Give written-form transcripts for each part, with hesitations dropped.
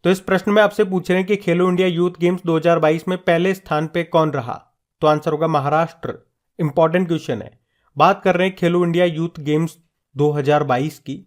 तो इस प्रश्न में आपसे पूछ रहे हैं कि खेलो इंडिया यूथ गेम्स 2022 में पहले स्थान पे कौन रहा। तो आंसर होगा महाराष्ट्र। इंपॉर्टेंट क्वेश्चन है। बात कर रहे हैं खेलो इंडिया यूथ गेम्स 2022 की।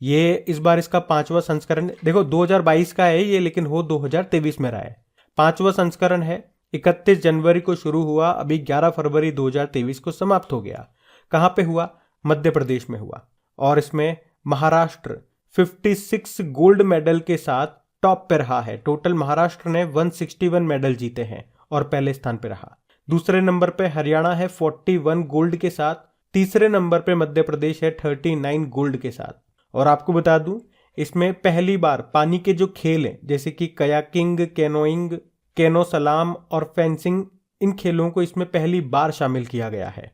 ये इस बार इसका 5वां संस्करण, देखो 2022 का है ये, लेकिन हो 2023 में रहा है। 5वां संस्करण है। 31 जनवरी को शुरू हुआ, अभी 11 फरवरी 2023 को समाप्त हो गया। कहां पे हुआ? मध्य प्रदेश में हुआ। और इसमें महाराष्ट्र 56 गोल्ड मेडल के साथ टॉप पे रहा है। टोटल महाराष्ट्र ने 161 मेडल जीते हैं और पहले स्थान पे रहा। दूसरे नंबर पे हरियाणा है 41 गोल्ड के साथ। तीसरे नंबर पे मध्य प्रदेश है 39 गोल्ड के साथ। और आपको बता दूं, इसमें पहली बार पानी के जो खेल हैं जैसे कि कयाकिंग, कैनोइंग, कैनो सलाम और फेंसिंग, इन खेलों को इसमें पहली बार शामिल किया गया है।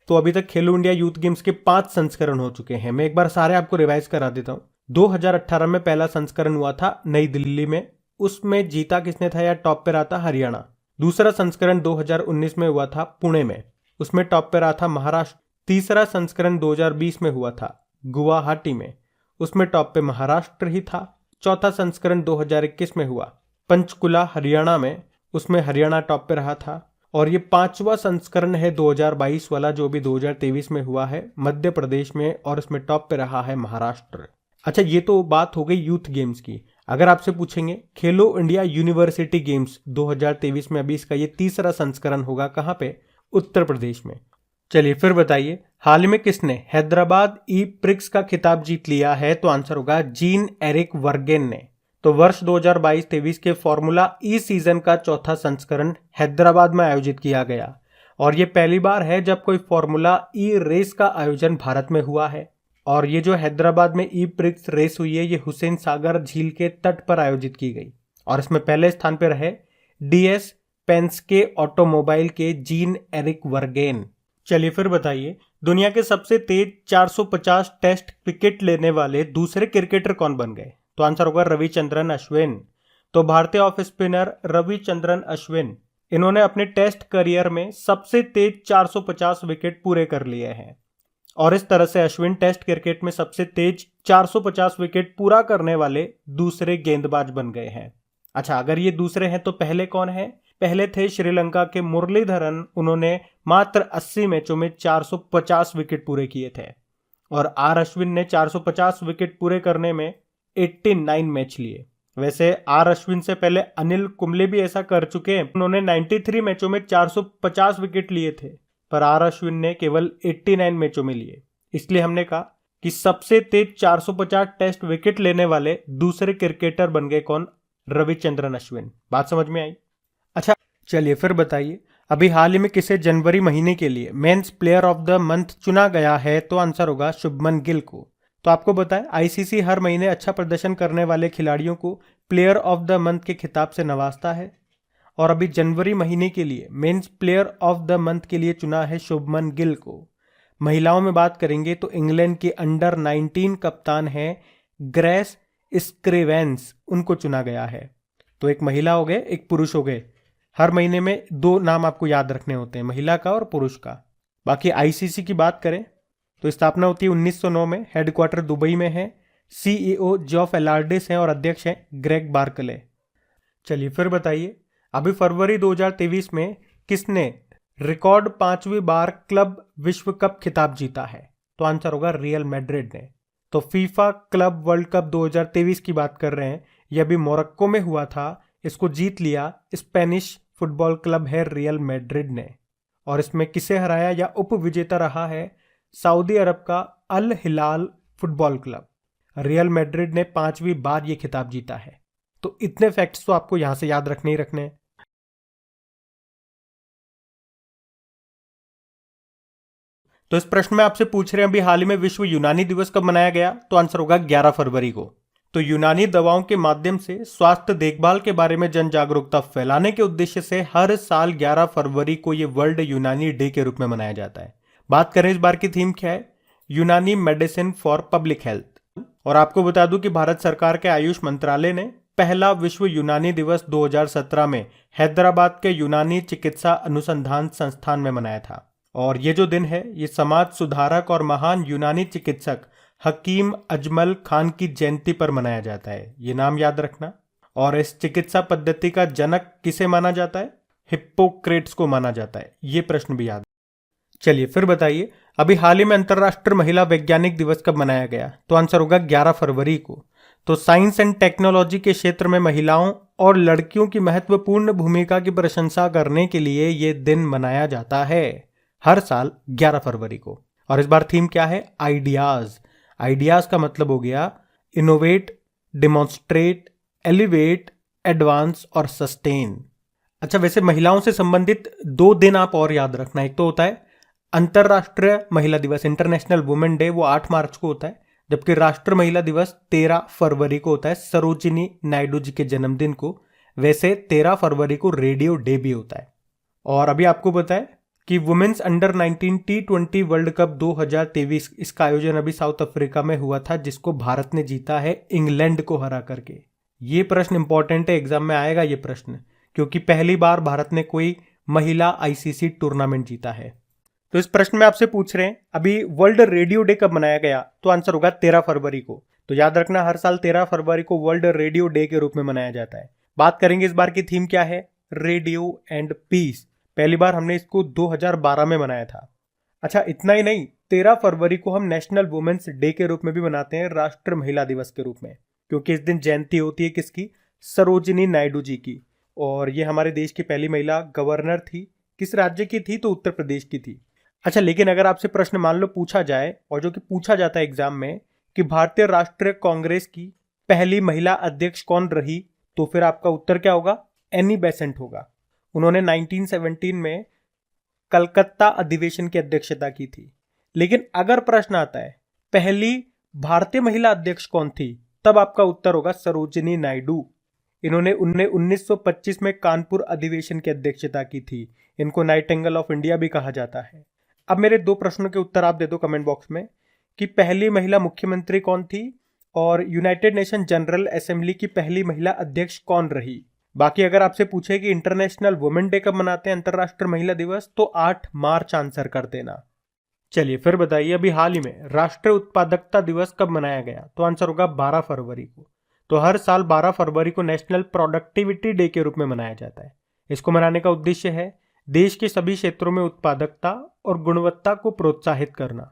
तो अभी तक खेलो इंडिया यूथ गेम्स के 5 संस्करण हो चुके हैं। मैं एक बार सारे आपको रिवाइज करा देता हूं। 2018 में पहला संस्करण हुआ था नई दिल्ली में, उसमें जीता किसने था या टॉप पे रहा था? हरियाणा। दूसरा संस्करण 2019 में हुआ था पुणे में, उसमें टॉप पे रहा था महाराष्ट्र। तीसरा संस्करण 2020 में हुआ था गुवाहाटी में, उसमें टॉप पे महाराष्ट्र ही था। चौथा संस्करण 2021 में हुआ पंचकुला हरियाणा में, उसमें हरियाणा टॉप पे रहा था। और ये 5वां संस्करण है 2022 वाला, जो भी 2023 में हुआ है मध्य प्रदेश में, और इसमें टॉप पे रहा है महाराष्ट्र। अच्छा, ये तो बात हो गई यूथ गेम्स की। अगर आपसे पूछेंगे खेलो इंडिया यूनिवर्सिटी गेम्स 2023 में, अभी इसका ये तीसरा संस्करण होगा, कहां पे? उत्तर प्रदेश में। चलिए फिर बताइए, हाल में किसने हैदराबाद ई प्रिक्स का खिताब जीत लिया है? तो आंसर होगा जीन एरिक वर्गेन ने। तो वर्ष 2022-23 के फॉर्मूला ई सीजन का चौथा संस्करण हैदराबाद में आयोजित किया गया। और ये पहली बार है जब कोई फॉर्मूला ई रेस का आयोजन भारत में हुआ है। और ये जो हैदराबाद में ई प्रिक्स रेस हुई है, ये हुसैन सागर झील के तट पर आयोजित की गई। और इसमें पहले स्थान पर रहे डीएस पेंस्के ऑटोमोबाइल के जीन एरिक वर्गेन। चलिए फिर बताइए, दुनिया के सबसे तेज 450 टेस्ट विकेट लेने वाले दूसरे क्रिकेटर कौन बन गए? तो आंसर होगा रविचंद्रन अश्विन। तो भारतीय ऑफ स्पिनर रविचंद्रन अश्विन, इन्होंने अपने टेस्ट करियर में सबसे तेज 450 विकेट पूरे कर लिए हैं। और इस तरह से अश्विन टेस्ट क्रिकेट में सबसे तेज 450 विकेट पूरा करने वाले दूसरे गेंदबाज बन गए हैं। अच्छा, अगर ये दूसरे हैं तो पहले कौन है? पहले थे श्रीलंका के मुरलीधरन, उन्होंने मात्र 80 मैचों में 450 विकेट पूरे किए थे। और आर अश्विन ने 450 विकेट पूरे करने में 89 मैच लिए। वैसे आर अश्विन से पहले अनिल कुंबले भी ऐसा कर चुके हैं, उन्होंने 93 मैचों में 450 विकेट लिए थे, पर आर अश्विन ने केवल 89 मैचों में लिए। इसलिए हमने कहा कि सबसे तेज 450 टेस्ट विकेट लेने वाले दूसरे क्रिकेटर बन गए कौन? रविचंद्रन अश्विन। बात समझ में आई? अच्छा, चलिए फिर बताइए, अभी हाल ही में किसे जनवरी महीने के लिए men's player of the month चुना गया है? तो आंसर होगा शुभमन गिल को। तो आपको बताएं, आईसीसी हर महीने अच्छा प्रदर्शन करने वाले खिलाड़ियों को प्लेयर ऑफ द मंथ के खिताब से नवाजता है। और अभी जनवरी महीने के लिए men's player of the month के लिए चुना है शुभमन गिल को। महिलाओं में बात करेंगे तो इंग्लैंड के अंडर 19 कप्तान है ग्रेस स्क्रिवेंस, उनको चुना गया है। तो एक महिला हो गए, एक पुरुष हो गए। हर महीने में 2 नाम आपको याद रखने होते हैं, महिला का और पुरुष का। बाकी आईसीसी की बात करें तो स्थापना होती है 1909 में, हेडक्वार्टर दुबई में है। सीईओ जॉफ एलार्डिस हैं और अध्यक्ष हैं ग्रेग बार्कले। चलिए फिर बताइए, अभी फरवरी 2023 में किसने रिकॉर्ड 5वीं बार क्लब विश्व कप खिताब जीता है? तो आंसर होगा रियल मैड्रिड ने। तो फीफा क्लब वर्ल्ड कप 2023 की बात कर रहे हैं, यह भी मोरक्को में हुआ था, इसको जीत लिया स्पेनिश फुटबॉल क्लब है रियल मैड्रिड ने। और इसमें किसे हराया या उप विजेता रहा है? सऊदी अरब का अल हिलाल फुटबॉल क्लब। रियल मैड्रिड ने 5वीं बार ये खिताब जीता है। तो इतने फैक्ट्स तो आपको यहां से याद रखने ही रखने हैं। तो इस प्रश्न में आपसे पूछ रहे हैं अभी हाल ही में विश्व यूनानी दिवस कब मनाया गया? तो आंसर होगा 11 फरवरी को। तो यूनानी दवाओं के माध्यम से स्वास्थ्य देखभाल के बारे में जन जागरूकता फैलाने के उद्देश्य से हर साल 11 फरवरी को ये वर्ल्ड यूनानी डे के रूप में मनाया जाता है। बात करें इस बार की थीम क्या है? यूनानी मेडिसिन फॉर पब्लिक हेल्थ। और आपको बता दूं कि भारत सरकार के आयुष मंत्रालय ने पहला विश्व यूनानी दिवस 2017 में हैदराबाद के यूनानी चिकित्सा अनुसंधान संस्थान में मनाया था। और ये जो दिन है, ये समाज सुधारक और महान यूनानी चिकित्सक हकीम अजमल खान की जयंती पर मनाया जाता है। ये नाम याद रखना। और इस चिकित्सा पद्धति का जनक किसे माना जाता है? हिप्पोक्रेट्स को माना जाता है। ये प्रश्न भी याद। चलिए फिर बताइए, अभी हाल ही में अंतर्राष्ट्रीय महिला वैज्ञानिक दिवस कब मनाया गया? तो आंसर होगा 11 फरवरी को। तो साइंस एंड टेक्नोलॉजी के क्षेत्र में महिलाओं और लड़कियों की महत्वपूर्ण भूमिका की प्रशंसा करने के लिए ये दिन मनाया जाता है हर साल 11 फरवरी को। और इस बार थीम क्या है? आइडियाज। आइडियाज का मतलब हो गया इनोवेट, डिमॉन्स्ट्रेट, एलिवेट, एडवांस और सस्टेन। अच्छा, वैसे महिलाओं से संबंधित 2 दिन आप और याद रखना। एक तो होता है अंतरराष्ट्रीय महिला दिवस, इंटरनेशनल वुमेन डे, वो 8 मार्च को होता है, जबकि राष्ट्रीय महिला दिवस 13 फरवरी को होता है, सरोजिनी नायडू जी के जन्मदिन को। वैसे 13 फरवरी को रेडियो डे भी होता है। और अभी आपको पता है कि women's under 19 T20 world cup 2023, इसका आयोजन अभी साउथ अफ्रीका में हुआ था, जिसको भारत ने जीता है इंग्लैंड को हरा करके। ये प्रश्न इंपॉर्टेंट है, एग्जाम में आएगा ये प्रश्न, क्योंकि पहली बार भारत ने कोई महिला आईसीसी टूर्नामेंट जीता है। तो इस प्रश्न में आपसे पूछ रहे हैं अभी वर्ल्ड रेडियो डे कब मनाया गया? तो आंसर होगा 13 फरवरी को। तो याद रखना, हर साल 13 फरवरी को वर्ल्ड रेडियो डे के रूप में मनाया जाता है। बात करेंगे इस बार की थीम क्या है? Radio and peace. पहली बार हमने इसको 2012 में मनाया था। अच्छा, इतना ही नहीं, 13 फरवरी को हम नेशनल वुमेन्स डे के रूप में भी मनाते हैं, राष्ट्रीय महिला दिवस के रूप में, क्योंकि इस दिन जयंती होती है किसकी? सरोजिनी नायडू जी की। और ये हमारे देश की पहली महिला गवर्नर थी। किस राज्य की थी? तो उत्तर प्रदेश की थी। अच्छा, लेकिन अगर आपसे प्रश्न मान लो पूछा जाए, और जो कि पूछा जाता है एग्जाम में, कि भारतीय राष्ट्रीय कांग्रेस की पहली महिला अध्यक्ष कौन रही, तो फिर आपका उत्तर क्या होगा? एनी बेसेंट होगा। उन्होंने 1917 में कलकत्ता अधिवेशन की अध्यक्षता की थी। लेकिन अगर प्रश्न आता है पहली भारतीय महिला अध्यक्ष कौन थी, तब आपका उत्तर होगा सरोजिनी नायडू। इन्होंने 1925 में कानपुर अधिवेशन की अध्यक्षता की थी। इनको नाइटिंगेल ऑफ इंडिया भी कहा जाता है। अब मेरे 2 प्रश्नों के उत्तर आप दे दो कमेंट बॉक्स में, कि पहली महिला मुख्यमंत्री कौन थी और यूनाइटेड नेशन जनरल असेंबली की पहली महिला अध्यक्ष कौन रही। बाकी अगर आपसे पूछे कि इंटरनेशनल वुमेन डे कब मनाते हैं, अंतरराष्ट्रीय महिला दिवस, तो 8 मार्च आंसर कर देना। चलिए फिर बताइए, अभी हाल ही में राष्ट्रीय उत्पादकता दिवस कब मनाया गया? तो आंसर होगा 12 फरवरी को। तो हर साल 12 फरवरी को नेशनल प्रोडक्टिविटी डे के रूप में मनाया जाता है। इसको मनाने का उद्देश्य है देश के सभी क्षेत्रों में उत्पादकता और गुणवत्ता को प्रोत्साहित करना।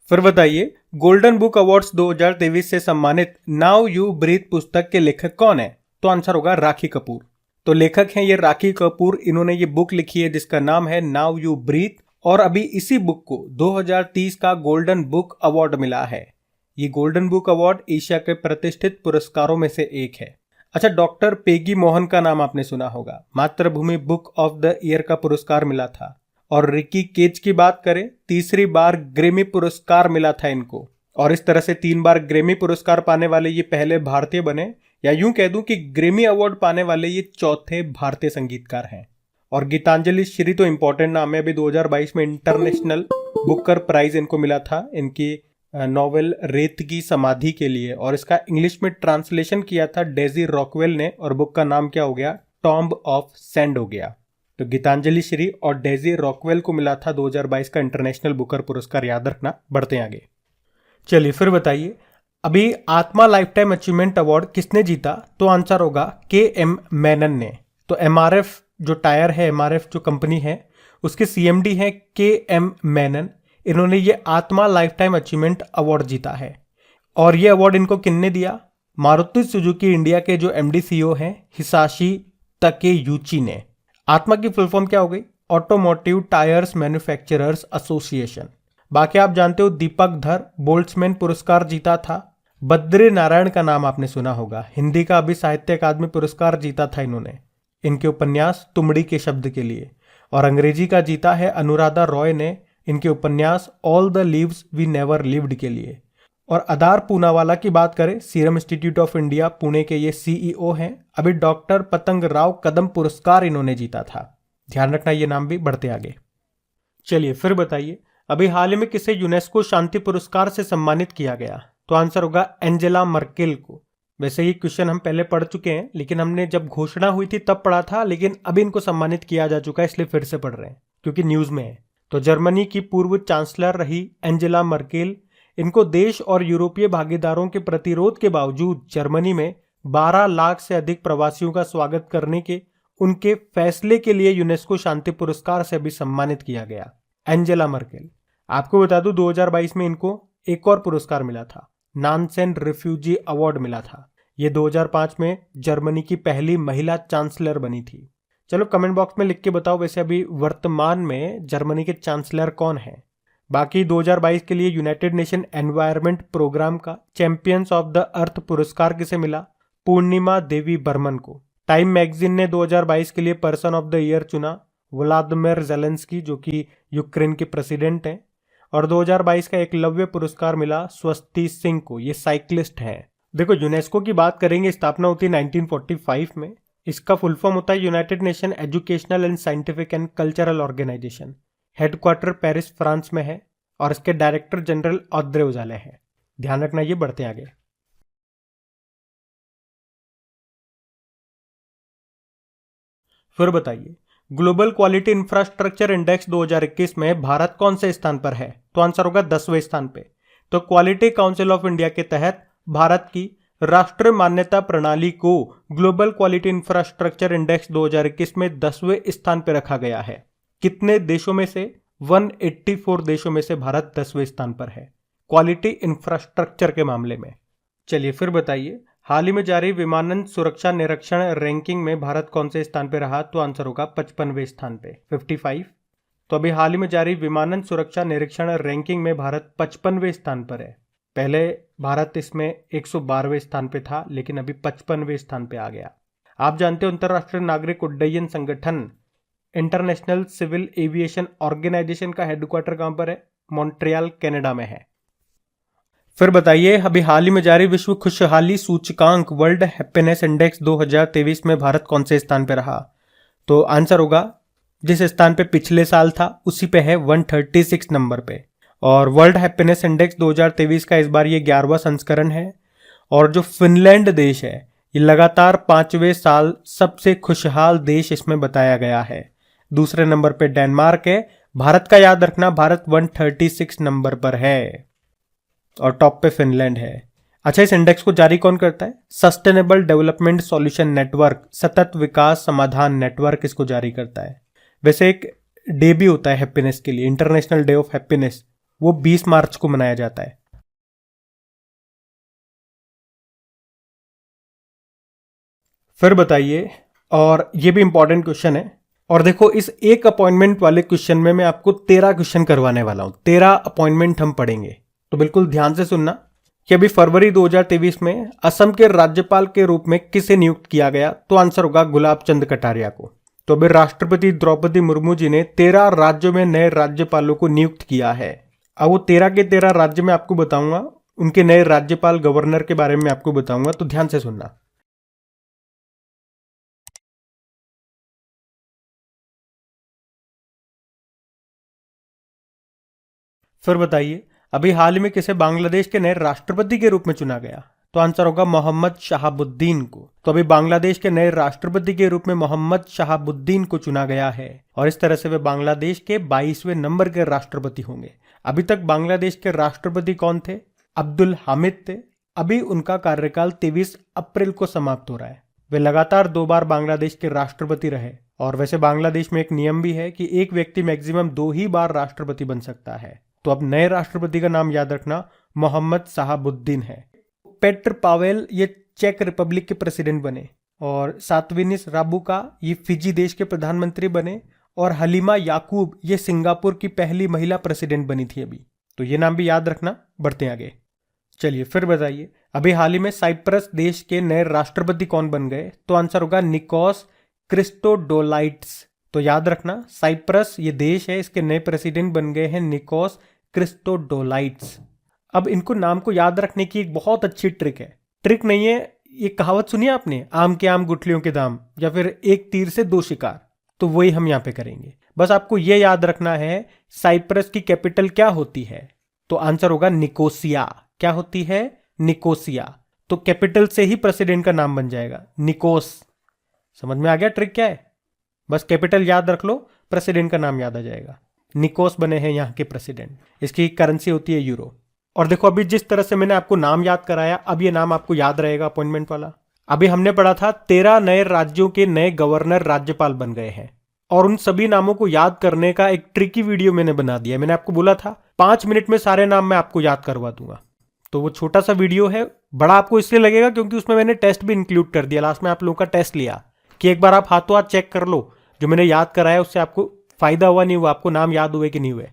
फिर बताइए, गोल्डन बुक अवार्ड्स 2023 से सम्मानित नाउ यू ब्रीथ पुस्तक के लेखक कौन है? तो आंसर होगा राखी कपूर। तो लेखक हैं ये राखी कपूर। इन्होंने ये बुक लिखी है जिसका नाम है नाउ यू ब्रीथ, और अभी इसी बुक को 2030 का गोल्डन बुक अवार्ड मिला है। ये गोल्डन बुक अवार्ड एशिया के प्रतिष्ठित पुरस्कारों में से एक है। अच्छा, डॉक्टर पेगी मोहन का नाम आपने सुना होगा, मातृभूमि बुक ऑफ द ईयर का पुरस्कार मिला था। और रिकी केज की बात करें, तीसरी बार ग्रेमी पुरस्कार मिला था इनको। और इस तरह से 3 बार ग्रेमी पुरस्कार पाने वाले ये पहले भारतीय बने, या यूं कह दूं कि ग्रेमी अवार्ड पाने वाले ये चौथे भारतीय संगीतकार हैं। और गीतांजलि श्री तो इंपॉर्टेंट नाम है। अभी 2022 में इंटरनेशनल बुकर प्राइज इनको मिला था इनकी नॉवेल रेत की समाधि के लिए, और इसका इंग्लिश में ट्रांसलेशन किया था डेजी रॉकवेल ने, और बुक का नाम क्या हो गया? टॉम्ब ऑफ सैंड हो गया। तो गीतांजलि श्री और डेजी रॉकवेल को मिला था 2022 का इंटरनेशनल बुकर पुरस्कार, याद रखना। बढ़ते हैं आगे। चलिए फिर बताइए, अभी आत्मा लाइफ टाइम अचीवमेंट अवार्ड किसने जीता? तो आंसर होगा KM मेनन ने। तो MRF जो टायर है, MRF जो कंपनी है, उसके CMD हैं KM मेनन। इन्होंने ये आत्मा लाइफ टाइम अचीवमेंट अवार्ड जीता है। और ये अवार्ड इनको किसने दिया? मारुति सुजुकी इंडिया के जो MD CEO हैं हिसाशी तकेयूची ने। आत्मा की फुल फॉर्म क्या हो गई? Automotive tyres manufacturers association. बाकी आप जानते हो दीपक धर बोल्ट्समैन पुरस्कार जीता था। बद्री नारायण का नाम आपने सुना होगा, हिंदी का अभी साहित्य अकादमी पुरस्कार जीता था इन्होंने इनके उपन्यास तुमड़ी के शब्द के लिए। और अंग्रेजी का जीता है अनुराधा रॉय ने इनके उपन्यास all the leaves we never lived के लिए। और अदार पूनावाला की बात करें, serum institute of India Pune के ये CEO हैं। अभी डॉक्टर पतंग राव कदम पुरस्कार इन्होंने जीता था, ध्यान रखना ये नाम भी। बढ़ते आगे। चलिए फिर बताइए, अभी हाल ही में किसे यूनेस्को शांति पुरस्कार से सम्मानित किया गया? तो आंसर होगा एंजेला मर्केल को। वैसे ये क्वेश्चन हम पहले पढ़ चुके हैं, लेकिन हमने जब घोषणा हुई थी तब पढ़ा था, लेकिन अभी इनको सम्मानित किया जा चुका है, इसलिए फिर से पढ़ रहे हैं क्योंकि न्यूज में है। तो जर्मनी की पूर्व चांसलर रही एंजेला मर्केल, इनको देश और यूरोपीय भागीदारों के प्रतिरोध के बावजूद जर्मनी में 12 लाख से अधिक प्रवासियों का स्वागत करने के उनके फैसले के लिए यूनेस्को शांति पुरस्कार से भी सम्मानित किया गया। एंजेला मर्केल, आपको बता दूं 2022 में इनको एक और पुरस्कार मिला था, नानसेन रिफ्यूजी अवार्ड मिला था। ये 2005 में जर्मनी की पहली महिला चांसलर बनी थी। चलो कमेंट बॉक्स में लिख के बताओ वैसे अभी वर्तमान में जर्मनी के चांसलर कौन है। बाकी 2022 के लिए यूनाइटेड नेशन एनवायरनमेंट प्रोग्राम का चैंपियंस ऑफ द अर्थ पुरस्कार किसे मिला? पूर्णिमा देवी बर्मन को। टाइम मैगजीन ने 2022 के लिए पर्सन ऑफ द ईयर चुना व्लादिमीर ज़ेलेंस्की, जो कि यूक्रेन के प्रेसिडेंट हैं। और 2022 का एकलव्य पुरस्कार मिला स्वस्ति सिंह को, ये साइक्लिस्ट हैं। देखो यूनेस्को की बात करेंगे, स्थापना होती है 1945 में। इसका फुल फॉर्म होता है united nation educational and scientific and cultural organisation. Headquarter Paris France में है और इसके डायरेक्टर जनरल ऑद्रे उजाले हैं। ध्यान रखना, ये बढ़ते आगे। फिर बताइए, ग्लोबल क्वालिटी इंफ्रास्ट्रक्चर इंडेक्स 2021 में भारत कौन से स्थान पर है? तो आंसर होगा 10वें स्थान पे। तो क्वालिटी काउंसिल ऑफ इंडिया के तहत भारत की राष्ट्रीय मान्यता प्रणाली को ग्लोबल क्वालिटी इंफ्रास्ट्रक्चर इंडेक्स 2021 में 10वें स्थान पर रखा गया है। कितने देशों में से? 184 देशों में से भारत 10वें स्थान पर है क्वालिटी इंफ्रास्ट्रक्चर के मामले में। चलिए फिर बताइए, हाल ही में जारी विमानन सुरक्षा निरीक्षण रैंकिंग में भारत कौन से स्थान पर रहा? तो आंसर होगा 55वें स्थान पे, 55। तो अभी हाल ही में जारी विमानन सुरक्षा निरीक्षण रैंकिंग में भारत 55वें स्थान पर है। पहले भारत इसमें 112वें स्थान पे था, लेकिन अभी 55वें स्थान पे आ गया। आप जानते हो अंतरराष्ट्रीय नागरिक उड्डयन संगठन इंटरनेशनल सिविल एविएशन ऑर्गेनाइजेशन का हेडक्वार्टर कहां पर है? मॉन्ट्रियल, कनाडा में है। फिर बताइए, अभी हाल ही में जारी विश्व खुशहाली सूचकांक वर्ल्ड हैप्पीनेस इंडेक्स 2023 में भारत कौन से स्थान पर रहा? तो आंसर होगा जिस स्थान पे पिछले साल था उसी पे है, 136 नंबर पे। और वर्ल्ड हैप्पीनेस इंडेक्स 2023 का इस बार ये 11वां संस्करण है। और जो फिनलैंड देश है ये लगातार 5वें साल सबसे खुशहाल देश इसमें बताया गया है। दूसरे नंबर पे डेनमार्क है। भारत का याद रखना, भारत 136 नंबर पर है और टॉप पे फिनलैंड है। अच्छा, इस इंडेक्स को जारी कौन करता है? सस्टेनेबल डेवलपमेंट सॉल्यूशन नेटवर्क, सतत विकास समाधान नेटवर्क इसको जारी करता है। वैसे एक डे भी होता है हैप्पीनेस के लिए, इंटरनेशनल डे ऑफ हैप्पीनेस, वो 20 मार्च को मनाया जाता है। फिर बताइए, और ये भी इंपॉर्टेंट क्वेश्चन है। और देखो, इस एक अपॉइंटमेंट वाले क्वेश्चन में मैं आपको 13 क्वेश्चन करवाने वाला हूं। 13 अपॉइंटमेंट हम पढ़ेंगे, तो बिल्कुल ध्यान से सुनना कि अभी फरवरी 2023 में असम के राज्यपाल के रूप में किसे नियुक्त किया गया? तो आंसर होगा गुलाब चंद कटारिया को। तो अभी राष्ट्रपति द्रौपदी मुर्मू जी ने 13 राज्यों में नए राज्यपालों को नियुक्त किया है। अब वो 13 के 13 राज्य में आपको बताऊंगा, उनके नए राज्यपाल गवर्नर के बारे में आपको बताऊंगा, तो ध्यान से सुनना। फिर बताइए, अभी हाल ही में किसे बांग्लादेश के नए राष्ट्रपति के रूप में चुना गया? तो आंसर होगा मोहम्मद शहाबुद्दीन को। तो अभी बांग्लादेश के नए राष्ट्रपति के रूप में मोहम्मद शहाबुद्दीन को चुना गया है और इस तरह से वे बांग्लादेश के 22वें नंबर के राष्ट्रपति होंगे। अभी तक बांग्लादेश के राष्ट्रपति कौन थे? अब्दुल हामिद थे। अभी उनका कार्यकाल 23 अप्रैल को समाप्त हो रहा है। वे लगातार 2 बार बांग्लादेश के राष्ट्रपति रहे। और वैसे बांग्लादेश में एक नियम भी है कि एक व्यक्ति मैक्सिमम 2 ही बार राष्ट्रपति बन सकता है। तो अब नए राष्ट्रपति का नाम याद रखना, मोहम्मद शहाबुद्दीन है। पेट्र पावेल ये चेक रिपब्लिक के प्रेसिडेंट बने और सातविनिस राबुका ये फिजी देश के प्रधानमंत्री बने और हलीमा याकूब ये सिंगापुर की पहली महिला प्रेसिडेंट बनी थी अभी। तो ये नाम भी याद रखना। बढ़ते आगे। चलिए फिर बताइए, अभी हाल ही में साइप्रस देश के नए राष्ट्रपति कौन बन गए? तो आंसर होगा निकोस क्रिस्टोडोलाइट्स। तो याद रखना, साइप्रस ये देश है, इसके नए प्रेसिडेंट बन गए हैं निकोस क्रिस्टोडोलाइट्स। अब इनको नाम को याद रखने की एक बहुत अच्छी ट्रिक है। ट्रिक नहीं है, ये कहावत सुनी आपने, आम के आम गुठलियों के दाम, या फिर एक तीर से 2 शिकार। तो वही हम यहाँ पे करेंगे। बस आपको ये याद रखना है साइप्रस की कैपिटल क्या होती है? तो आंसर होगा निकोसिया। क्या होती है? निकोसिया। तो कैपिटल से ही प्रेसिडेंट का नाम बन जाएगा, निकोस। समझ में आ गया ट्रिक क्या है? बस कैपिटल याद रख लो, प्रेसिडेंट का नाम याद आ जाएगा। निकोस बने हैं यहाँ के प्रेसिडेंट। इसकी करेंसी होती है यूरो। और देखो अभी जिस तरह से मैंने आपको नाम याद कराया, अब ये नाम आपको याद रहेगा अपॉइंटमेंट वाला। अभी हमने पढ़ा था 13 नए राज्यों के नए गवर्नर राज्यपाल बन गए हैं, और उन सभी नामों को याद करने का एक ट्रिकी वीडियो मैंने बना दिया। मैंने आपको बोला था 5 मिनट में सारे नाम मैं आपको याद करवा दूंगा, तो वो छोटा सा वीडियो है, बड़ा आपको इसलिए लगेगा क्योंकि उसमें मैंने टेस्ट भी इंक्लूड कर दिया। लास्ट में आप लोगों का टेस्ट लिया कि एक बार आप हाथों हाथ चेक कर लो, जो मैंने याद कराया उससे आपको फायदा हुआ नहीं हुआ, आपको नाम याद हुए कि नहीं हुए।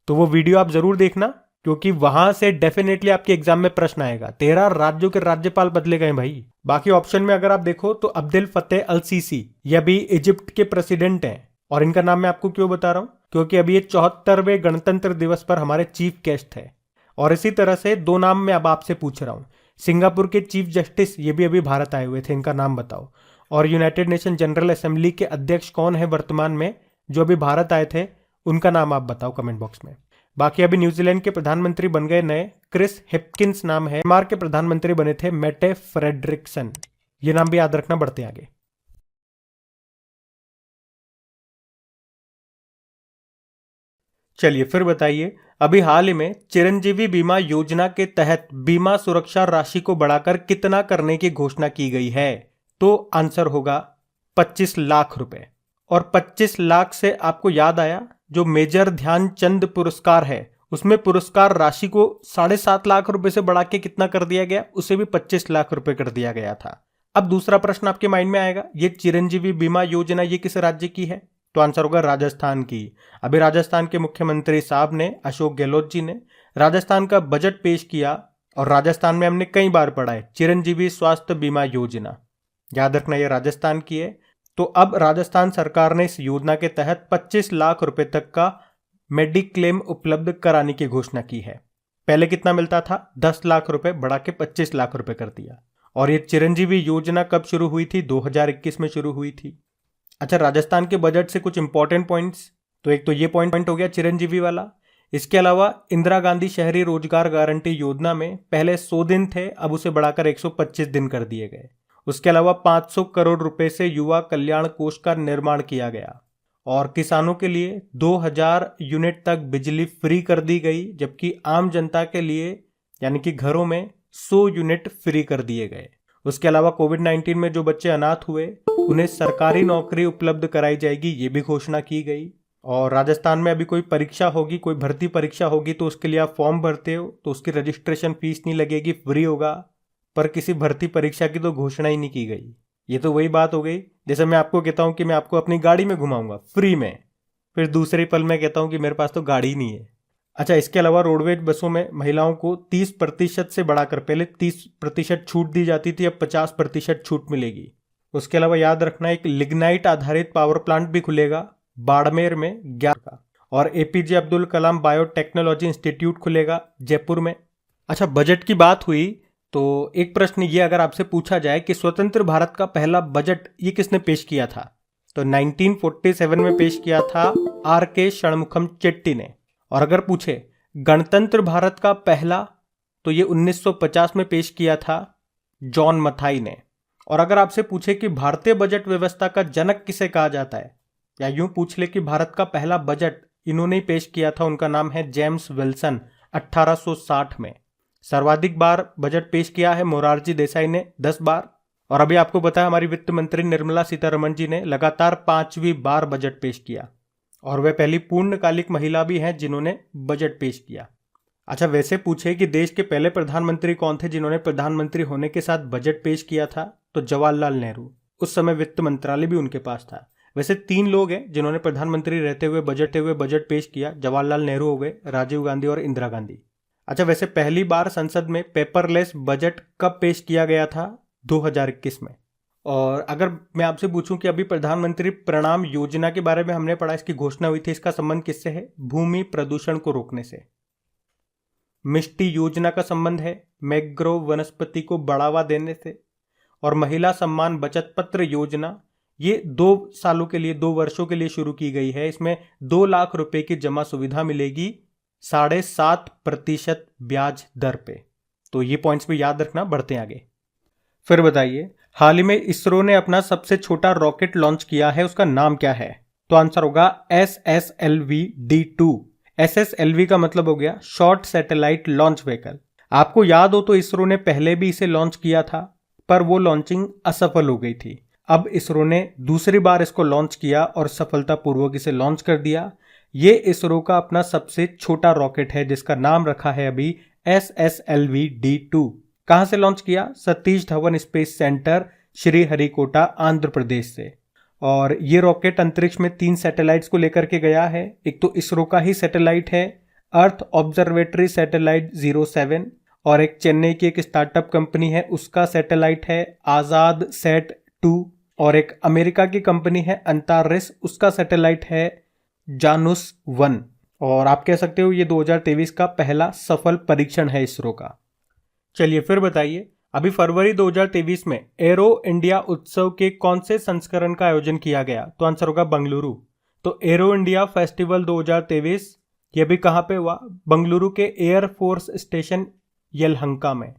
तो वो वीडियो आप जरूर देखना, क्योंकि वहां से डेफिनेटली आपके एग्जाम में प्रश्न आएगा। 13 राज्यों के राज्यपाल बदले गए भाई। बाकी ऑप्शन में अगर आप देखो तो अब्दुल फतेह अल सीसी, ये अभी इजिप्ट के प्रेसिडेंट हैं। और इनका नाम मैं आपको क्यों बता रहा हूं, क्योंकि अभी ये 74वें गणतंत्र दिवस पर हमारे चीफ गेस्ट है। और इसी तरह से 2 नाम मैं अब आपसे पूछ रहा हूं। सिंगापुर के चीफ जस्टिस, ये भी अभी भारत आए हुए थे, इनका नाम बताओ। और यूनाइटेड नेशन जनरल असेंबली के अध्यक्ष कौन है वर्तमान में, जो अभी भारत आए थे, उनका नाम आप बताओ कमेंट बॉक्स में। बाकी अभी न्यूजीलैंड के प्रधानमंत्री बन गए नए, क्रिस हिपकिंस नाम है। म्यांमार के प्रधानमंत्री बने थे मेटे फ्रेडरिक्सन, ये नाम भी याद रखना, बढ़ते आगे। चलिए फिर बताइए, अभी हाल ही में चिरंजीवी बीमा योजना के तहत बीमा सुरक्षा राशि को बढ़ाकर कितना करने की घोषणा की गई है? तो आंसर होगा 25 लाख रुपए। और 25 लाख से आपको याद आया, जो मेजर ध्यानचंद पुरस्कार है उसमें पुरस्कार राशि को 7.5 लाख रुपए से बढ़ा के कितना कर दिया गया, उसे भी 25 लाख रुपए कर दिया गया था। अब दूसरा प्रश्न आपके माइंड में आएगा, ये चिरंजीवी बीमा योजना ये किस राज्य की है? तो आंसर होगा राजस्थान की। अभी राजस्थान के मुख्यमंत्री साहब ने, अशोक गहलोत जी ने राजस्थान का बजट पेश किया, और राजस्थान में हमने कई बार पढ़ा है चिरंजीवी स्वास्थ्य बीमा योजना, याद रखना ये राजस्थान की है। तो अब राजस्थान सरकार ने इस योजना के तहत 25 लाख रुपए तक का मेडिक्लेम उपलब्ध कराने की घोषणा की है। पहले कितना मिलता था? 10 लाख रुपए, बढ़ा के 25 लाख रुपए कर दिया। और ये चिरंजीवी योजना कब शुरू हुई थी? 2021 में शुरू हुई थी। अच्छा, राजस्थान के बजट से कुछ इंपॉर्टेंट पॉइंट्स, तो एक तो ये पॉइंट हो गया चिरंजीवी वाला। इसके अलावा इंदिरा गांधी शहरी रोजगार गारंटी योजना में पहले 100 दिन थे, अब उसे बढ़ाकर 125 दिन कर दिए गए। उसके अलावा 500 करोड़ रुपए से युवा कल्याण कोष का निर्माण किया गया, और किसानों के लिए 2000 यूनिट तक बिजली फ्री कर दी गई, जबकि आम जनता के लिए यानी कि घरों में 100 यूनिट फ्री कर दिए गए। उसके अलावा कोविड-19 में जो बच्चे अनाथ हुए उन्हें सरकारी नौकरी उपलब्ध कराई जाएगी, ये भी घोषणा की गई। और राजस्थान में अभी कोई परीक्षा होगी, कोई भर्ती परीक्षा होगी, तो उसके लिए आप फॉर्म भरते हो तो उसकी रजिस्ट्रेशन फीस नहीं लगेगी, फ्री होगा। पर किसी भर्ती परीक्षा की तो घोषणा ही नहीं की गई। ये तो वही बात हो गई, जैसे मैं आपको कहता हूं कि मैं आपको अपनी गाड़ी में घुमाऊंगा फ्री में, फिर दूसरे पल में कहता हूं कि मेरे पास तो गाड़ी ही नहीं है। अच्छा, इसके अलावा रोडवेज बसों में महिलाओं को 30% से बढ़ाकर, पहले 30% छूट दी जाती थी, अब 50% छूट मिलेगी। उसके अलावा याद रखना, एक लिग्नाइट आधारित पावर प्लांट भी खुलेगा बाड़मेर में 11 का, और APJ Abdul Kalam biotechnology institute खुलेगा जयपुर में। अच्छा, बजट की बात हुई तो एक प्रश्न ये अगर आपसे पूछा जाए कि स्वतंत्र भारत का पहला बजट ये किसने पेश किया था, तो 1947 में पेश किया था आर.के. षणमुखम चेट्टी ने। और अगर पूछे गणतंत्र भारत का पहला, तो ये 1950 में पेश किया था जॉन मथाई ने। और अगर आपसे पूछे कि भारतीय बजट व्यवस्था का जनक किसे कहा जाता है, या यूं पूछ ले कि भारत का पहला बजट इन्होंने ही पेश किया था, उनका नाम है जेम्स विल्सन, 1860 में। सर्वाधिक बार बजट पेश किया है मोरारजी देसाई ने 10 बार। और अभी आपको पता है हमारी वित्त मंत्री निर्मला सीतारमण जी ने लगातार 5वीं बार बजट पेश किया, और वह पहली पूर्णकालिक महिला भी हैं जिन्होंने बजट पेश किया। अच्छा, वैसे पूछे कि देश के पहले प्रधानमंत्री कौन थे जिन्होंने प्रधानमंत्री होने के साथ बजट पेश किया था, तो जवाहरलाल नेहरू। उस समय वित्त मंत्रालय भी उनके पास था। वैसे 3 लोग हैं जिन्होंने प्रधानमंत्री रहते हुए बजट पेश किया, जवाहरलाल नेहरू हो गए, राजीव गांधी और इंदिरा गांधी। अच्छा, वैसे पहली बार संसद में पेपरलेस बजट कब पेश किया गया था? 2021 में। और अगर मैं आपसे पूछूं कि अभी प्रधानमंत्री प्रणाम योजना के बारे में हमने पढ़ा, इसकी घोषणा हुई थी, इसका संबंध किससे है? भूमि प्रदूषण को रोकने से। मिष्टी योजना का संबंध है मैंग्रोव वनस्पति को बढ़ावा देने से। और महिला सम्मान बचत पत्र योजना, ये 2 सालों के लिए, 2 वर्षों के लिए शुरू की गई है। इसमें 2 लाख रुपए की जमा सुविधा मिलेगी 7.5% ब्याज दर पे। तो ये पॉइंट्स भी याद रखना, बढ़ते आगे। फिर बताइए, हाल ही में इसरो ने अपना सबसे छोटा रॉकेट लॉन्च किया है, उसका नाम क्या है? तो आंसर होगा SSLV-D2। SSLV का मतलब हो गया शॉर्ट सैटेलाइट लॉन्च व्हीकल। आपको याद हो तो इसरो ने पहले भी इसे लॉन्च किया था, पर वो लॉन्चिंग असफल हो गई थी। अब इसरो ने दूसरी बार इसको लॉन्च किया और सफलतापूर्वक इसे लॉन्च कर दिया। ये इसरो का अपना सबसे छोटा रॉकेट है जिसका नाम रखा है अभी SSLV-D2। कहां से लॉन्च किया? सतीश धवन स्पेस सेंटर, श्रीहरिकोटा, आंध्र प्रदेश से। और ये रॉकेट अंतरिक्ष में 3 सैटेलाइट्स को लेकर के गया है। एक तो इसरो का ही सैटेलाइट है अर्थ ऑब्जर्वेटरी सैटेलाइट 07, और एक चेन्नई की एक स्टार्टअप कंपनी है उसका सैटेलाइट है आजाद सेट 2, और एक अमेरिका की कंपनी है अंतारिस, उसका सैटेलाइट है जानुस 1। और आप कह सकते हो ये 2023 का पहला सफल परीक्षण है इसरो का। चलिए फिर बताइए, अभी फरवरी 2023 में एरो इंडिया उत्सव के कौन से संस्करण का आयोजन किया गया? तो आंसर होगा बंगलुरु। तो एरो इंडिया फेस्टिवल 2023 ये भी कहां पे हुआ? बंगलुरु के एयर फोर्स स्टेशन यलहंका में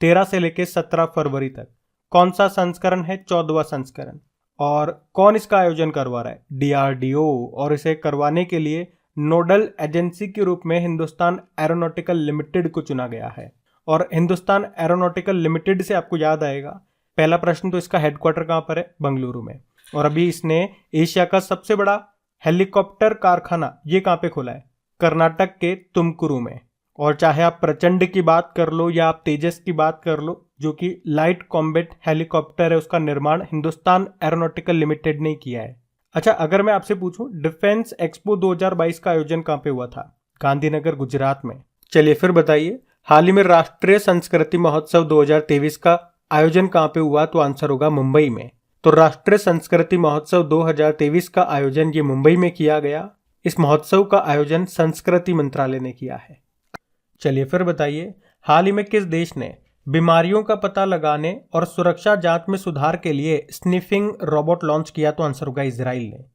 13 से लेकर 17 फरवरी तक। कौन सा संस्करण है? 14वां संस्करण। और कौन इसका आयोजन करवा रहा है? DRDO। और इसे करवाने के लिए नोडल एजेंसी के रूप में हिंदुस्तान एरोनॉटिकल लिमिटेड को चुना गया है। और हिंदुस्तान एरोनॉटिकल लिमिटेड से आपको याद आएगा पहला प्रश्न, तो इसका हेडक्वार्टर कहां पर है? बंगलुरु में। और अभी इसने एशिया का सबसे बड़ा हेलीकॉप्टर कारखाना ये कहां पे खोला है? कर्नाटक के तुमकुरु में। और चाहे आप प्रचंड की बात कर लो या आप तेजस की बात कर लो, जो कि लाइट कॉम्बैट हेलीकॉप्टर है, उसका निर्माण हिंदुस्तान एरोनॉटिकल लिमिटेड ने किया है। अच्छा, अगर मैं आपसे पूछूं डिफेंस एक्सपो 2022 का आयोजन कहां पे हुआ था? गांधीनगर, गुजरात में। चलिए फिर बताइए, हाल ही में राष्ट्रीय संस्कृति महोत्सव 2023 का आयोजन कहां पे हुआ? तो आंसर होगा मुंबई में। तो राष्ट्रीय संस्कृति महोत्सव 2023 का आयोजन ये मुंबई में किया गया। इस महोत्सव का आयोजन संस्कृति मंत्रालय ने किया है। चलिए फिर बताइए, हाल ही में किस देश ने बीमारियों का पता लगाने और सुरक्षा जांच में सुधार के लिए स्निफिंग रोबोट लॉन्च किया? तो आंसर होगा इजराइल ने।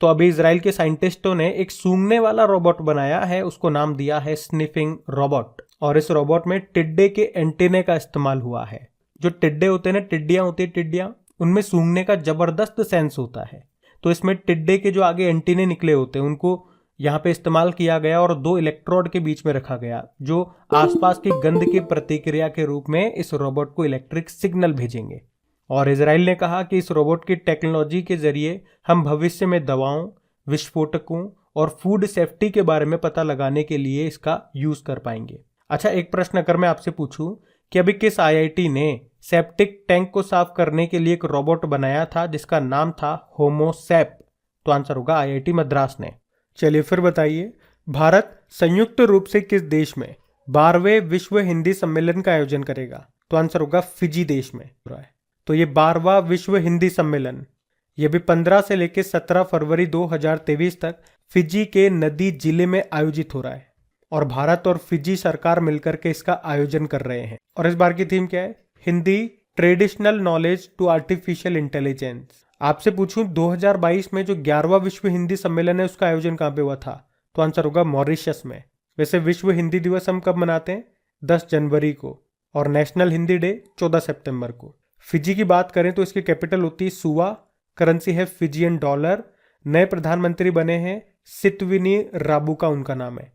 तो अभी इजराइल के साइंटिस्टों ने एक सूंघने वाला रोबोट बनाया है, उसको नाम दिया है स्निफिंग रोबोट। और इस रोबोट में टिड्डे के एंटीने का इस्तेमाल हुआ है। जो टिड्डे होते हैं ना, टिड्डियां होती है, टिड्डियां, उनमें सूंघने का जबरदस्त सेंस होता है। तो इसमें टिड्डे के जो आगे एंटीने निकले होते हैं उनको यहाँ पे इस्तेमाल किया गया और 2 इलेक्ट्रोड के बीच में रखा गया, जो आसपास की गंध की प्रतिक्रिया के रूप में इस रोबोट को इलेक्ट्रिक सिग्नल भेजेंगे। और इजराइल ने कहा कि इस रोबोट की टेक्नोलॉजी के जरिए हम भविष्य में दवाओं, विस्फोटकों और फूड सेफ्टी के बारे में पता लगाने के लिए इसका यूज कर पाएंगे। अच्छा, एक प्रश्न अगर मैं आपसे पूछूं कि अभी किस IIT ने सेप्टिक टैंक को साफ करने के लिए एक रोबोट बनाया था जिसका नाम था होमोसैप? तो आंसर होगा IIT मद्रास ने। चलिए फिर बताइए, भारत संयुक्त रूप से किस देश में 12वें विश्व हिंदी सम्मेलन का आयोजन करेगा? तो आंसर होगा फिजी देश में। तो ये 12वां विश्व हिंदी सम्मेलन ये भी 15 से लेकर 17 फरवरी 2023 तक फिजी के नदी जिले में आयोजित हो रहा है। और भारत और फिजी सरकार मिलकर के इसका आयोजन कर रहे हैं। और इस बार की थीम क्या है? Hindi traditional knowledge to artificial intelligence. आपसे पूछूं 2022 में जो 11वां विश्व हिंदी सम्मेलन है उसका आयोजन कहां पे हुआ था? तो आंसर होगा मॉरिशस में। वैसे विश्व हिंदी दिवस हम कब मनाते हैं? 10 जनवरी को। और नेशनल हिंदी डे 14 सितंबर को। फिजी की बात करें तो इसकी कैपिटल होती है सुवा, करेंसी है फिजियन डॉलर। नए प्रधानमंत्री बने हैं सितविनी राबुका उनका नाम है।